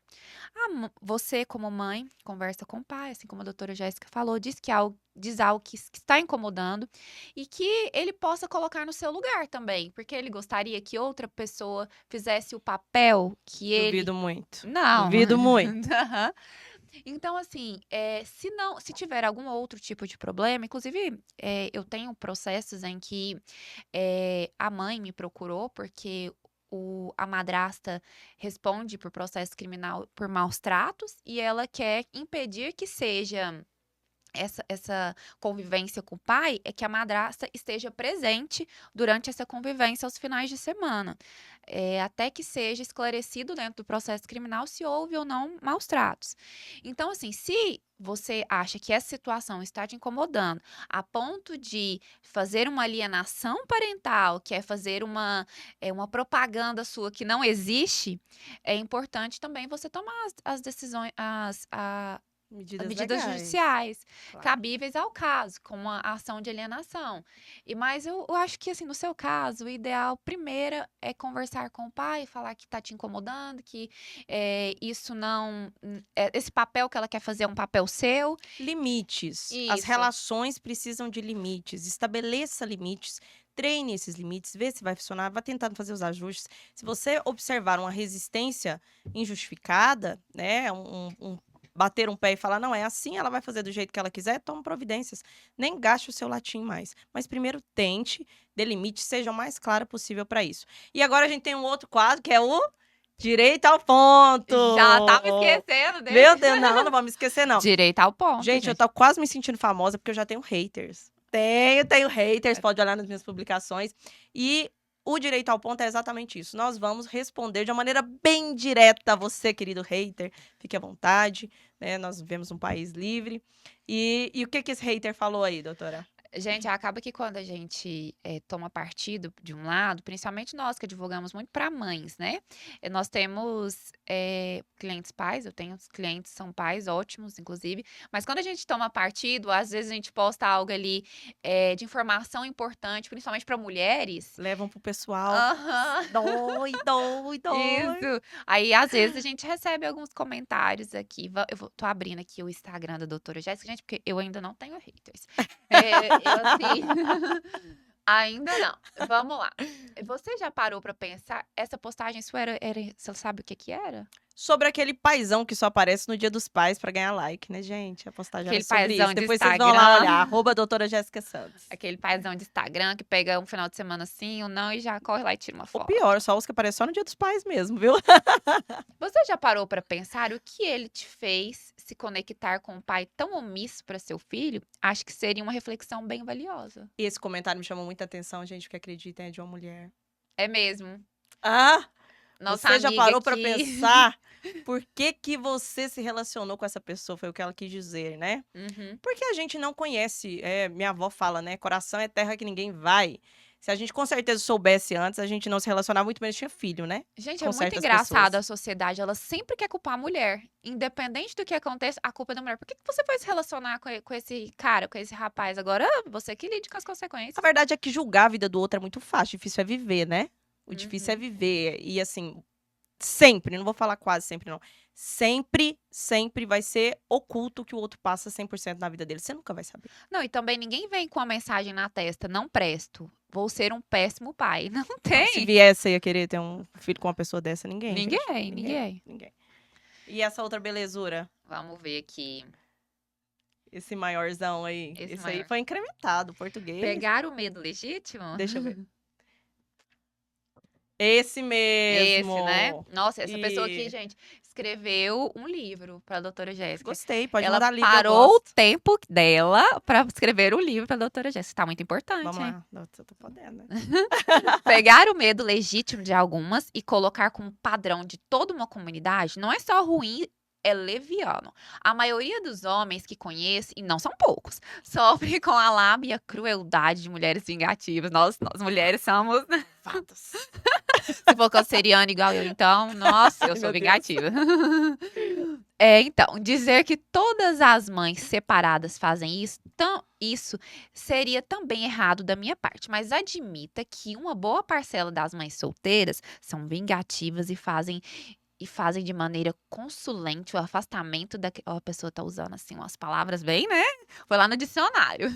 Você, como mãe, conversa com o pai, assim como a doutora Jéssica falou, diz algo que está incomodando e que ele possa colocar no seu lugar também, porque ele gostaria que outra pessoa fizesse o papel que ele. Duvido muito. Não. Duvido muito. Aham. Então, assim, se tiver algum outro tipo de problema, inclusive, eu tenho processos em que a mãe me procurou porque a madrasta responde por processo criminal por maus tratos e ela quer impedir que seja essa convivência com o pai, é que a madrasta esteja presente durante essa convivência aos finais de semana, até que seja esclarecido dentro do processo criminal se houve ou não maus tratos. Então, assim, se você acha que essa situação está te incomodando a ponto de fazer uma alienação parental, que é fazer uma propaganda sua que não existe, é importante também você tomar as decisões, Medidas medidas legais. judiciais Claro. cabíveis ao caso, como a ação de alienação. Mas eu acho que, assim, no seu caso, o ideal primeiro é conversar com o pai, falar que está te incomodando, que isso não. Esse papel que ela quer fazer é um papel seu. Limites. As Isso. relações precisam de limites. Estabeleça limites. Treine esses limites, vê se vai funcionar, vá tentando fazer os ajustes. Se você observar uma resistência injustificada, né, bater um pé e falar, não é assim, ela vai fazer do jeito que ela quiser, toma providências. Nem gaste o seu latim mais. Mas primeiro tente, dê limites, seja o mais clara possível para isso. E agora a gente tem um outro quadro, que é o Direito ao Ponto. Já tava esquecendo dele. Meu Deus, não vou me esquecer, não. Direito ao ponto, Gente, eu tô quase me sentindo famosa porque eu já tenho haters. Tenho haters, pode olhar nas minhas publicações. E o direito ao ponto é exatamente isso. Nós vamos responder de uma maneira bem direta a você, querido hater. Fique à vontade, né? Nós vivemos um país livre. E o que esse hater falou aí, doutora? Gente, acaba que quando a gente toma partido de um lado, principalmente nós que advogamos muito para mães, né? Nós temos clientes pais, eu tenho clientes que são pais ótimos, inclusive, mas quando a gente toma partido, às vezes a gente posta algo ali de informação importante, principalmente para mulheres. Levam pro pessoal. Aham. Dói. Isso. Aí, às vezes, a gente recebe alguns comentários aqui. Tô abrindo aqui o Instagram da doutora Jéssica, gente, porque eu ainda não tenho haters. Eu, assim, ainda não. Vamos lá. Você já parou pra pensar, essa postagem sua você sabe o que que era? Sobre aquele paizão que só aparece no Dia dos Pais pra ganhar like, né, gente? A postagem era Aquele sobre paizão isso. de Depois vocês vão lá Instagram. olhar, @doutora Jéssica Santos. Aquele paizão de Instagram que pega um final de semana assim ou não e já corre lá e tira uma O foto. pior, só os que aparecem só no Dia dos Pais mesmo, viu? Você já parou pra pensar o que ele te fez se conectar com um pai tão omisso pra seu filho? Acho que seria uma reflexão bem valiosa. E esse comentário me chamou muita atenção, gente, porque acreditem, é de uma mulher. É mesmo. Ah, Nossa você já amiga parou pra aqui. pensar por que você se relacionou com essa pessoa? Foi o que ela quis dizer, né? Uhum. Porque a gente não conhece, minha avó fala, né? Coração é terra que ninguém vai. Se a gente com certeza soubesse antes, a gente não se relacionava muito menos tinha filho, né? Gente, é Com muito certas engraçado pessoas. a sociedade, ela sempre quer culpar a mulher. Independente do que aconteça, a culpa é da mulher. Por que você foi se relacionar com esse cara, com esse rapaz? Agora, você que lide com as A consequências. verdade é que julgar a vida do outro é muito fácil, difícil é viver, né? O difícil é Uhum. viver. E assim, sempre, não vou falar quase sempre, não. Sempre vai ser oculto que o outro passa 100% na vida dele. Você nunca vai saber. Não, e também ninguém vem com a mensagem na testa, não presto. Vou ser um péssimo pai. Não Não, se tem. viesse, você ia querer ter um filho com uma pessoa dessa? Ninguém, gente. Ninguém. Ninguém. E essa outra belezura? Vamos ver aqui. Esse maiorzão aí. Esse Esse aí maior. foi incrementado, português. Pegar o medo legítimo? Deixa eu ver. Esse mesmo. Esse, né? Nossa, essa pessoa aqui, E gente, escreveu um livro pra doutora Jéssica. gostei, pode Ela mandar livro, eu parou o gosto. tempo dela pra escrever um livro pra doutora Jéssica. Tá muito importante, Vamos hein? lá. Nossa, eu tô podendo, né? Pegar o medo legítimo de algumas e colocar como padrão de toda uma comunidade não é só ruim, é leviano. A maioria dos homens que conheço, e não são poucos, sofre com a lábia e a crueldade de mulheres vingativas. Nós mulheres somos, Fatos. se for canceriana igual eu, então, nossa, eu Ai, sou meu Deus. vingativa. Então, dizer que todas as mães separadas fazem isso, isso seria também errado da minha parte, mas admita que uma boa parcela das mães solteiras são vingativas e fazem de maneira consulente o afastamento da. Ó, a pessoa tá usando assim umas palavras bem, né? Foi lá no dicionário.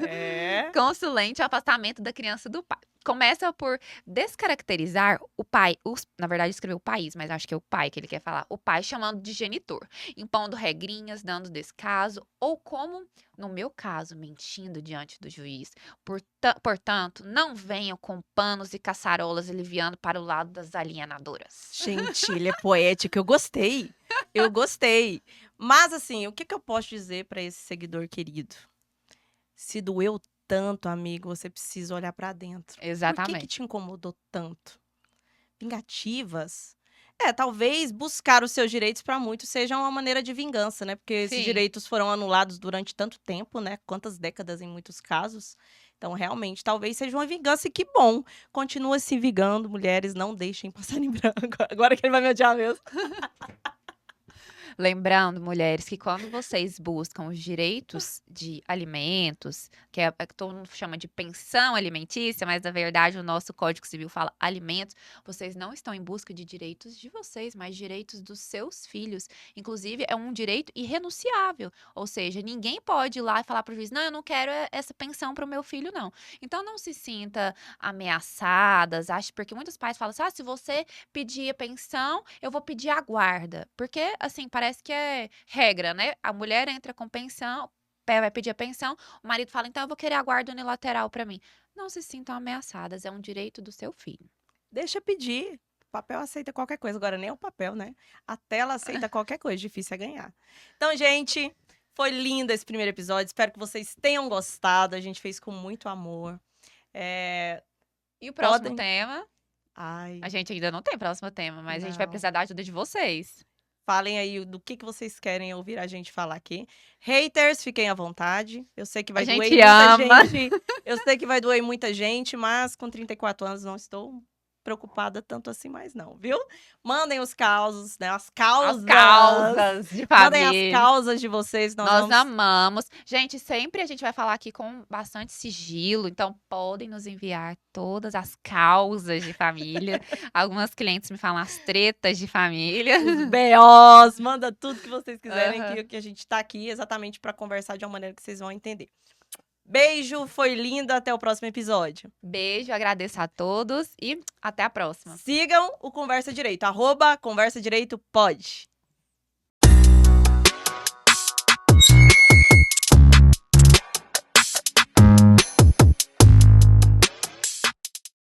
É. Consulente o afastamento da criança do pai. Começa por descaracterizar o pai, na verdade escreveu o país, mas acho que é o pai que ele quer falar. O pai chamando de genitor, impondo regrinhas, dando descaso, ou como, no meu caso, mentindo diante do juiz. Portanto, não venham com panos e caçarolas aliviando para o lado das alienadoras. Gente, ele é poético. Eu gostei. Eu gostei. Mas, assim, o que eu posso dizer pra esse seguidor querido? Se doeu tanto, amigo, você precisa olhar pra dentro. Por que Exatamente. te incomodou tanto? Vingativas? Talvez buscar os seus direitos pra muitos seja uma maneira de vingança, né? Porque esses Sim. direitos foram anulados durante tanto tempo, né? Quantas décadas em muitos casos. Então, realmente, talvez seja uma vingança e que bom. Continua se vingando, mulheres, não deixem passar em branco. Agora que ele vai me odiar mesmo. Lembrando, mulheres, que quando vocês buscam os direitos de alimentos, que é que todo mundo chama de pensão alimentícia, mas na verdade o nosso Código Civil fala alimentos, vocês não estão em busca de direitos de vocês, mas direitos dos seus filhos. Inclusive, é um direito irrenunciável. Ou seja, ninguém pode ir lá e falar para o juiz, não, eu não quero essa pensão para o meu filho, não. Então, não se sinta ameaçadas, porque muitos pais falam assim, se você pedir a pensão, eu vou pedir a guarda. Porque, assim, parece que é regra, né? A mulher entra com pensão, vai pedir a pensão, o marido fala, então eu vou querer a guarda unilateral pra mim. Não se sintam ameaçadas, é um direito do seu filho. Deixa pedir. O papel aceita qualquer coisa. Agora, nem é o papel, né? A tela aceita qualquer coisa. Difícil é ganhar. Então, gente, foi lindo esse primeiro episódio. Espero que vocês tenham gostado. A gente fez com muito amor. E o próximo Podem- tema? Ai, A gente ainda não tem próximo tema, mas a gente vai Não. precisar da ajuda de vocês. falem aí do que vocês querem ouvir a gente falar aqui. Haters, fiquem à vontade. Eu sei que vai A doer gente muita ama. gente. Eu sei que vai doer muita gente, mas com 34 anos não estou preocupada tanto assim mais não, viu? Mandem os causos, né? As causas. As causas de Mandem as família. causas de vocês. Nós Nós vamos... amamos. Gente, sempre a gente vai falar aqui com bastante sigilo, então podem nos enviar todas as causas de família. Algumas clientes me falam as tretas de família. Os BOs, manda tudo que vocês quiserem, Aham. que a gente tá aqui exatamente para conversar de uma maneira que vocês vão entender. Beijo, foi lindo. Até o próximo episódio. Beijo, agradeço a todos e até a próxima. Sigam o Conversa Direito, @Conversa Direito Pod.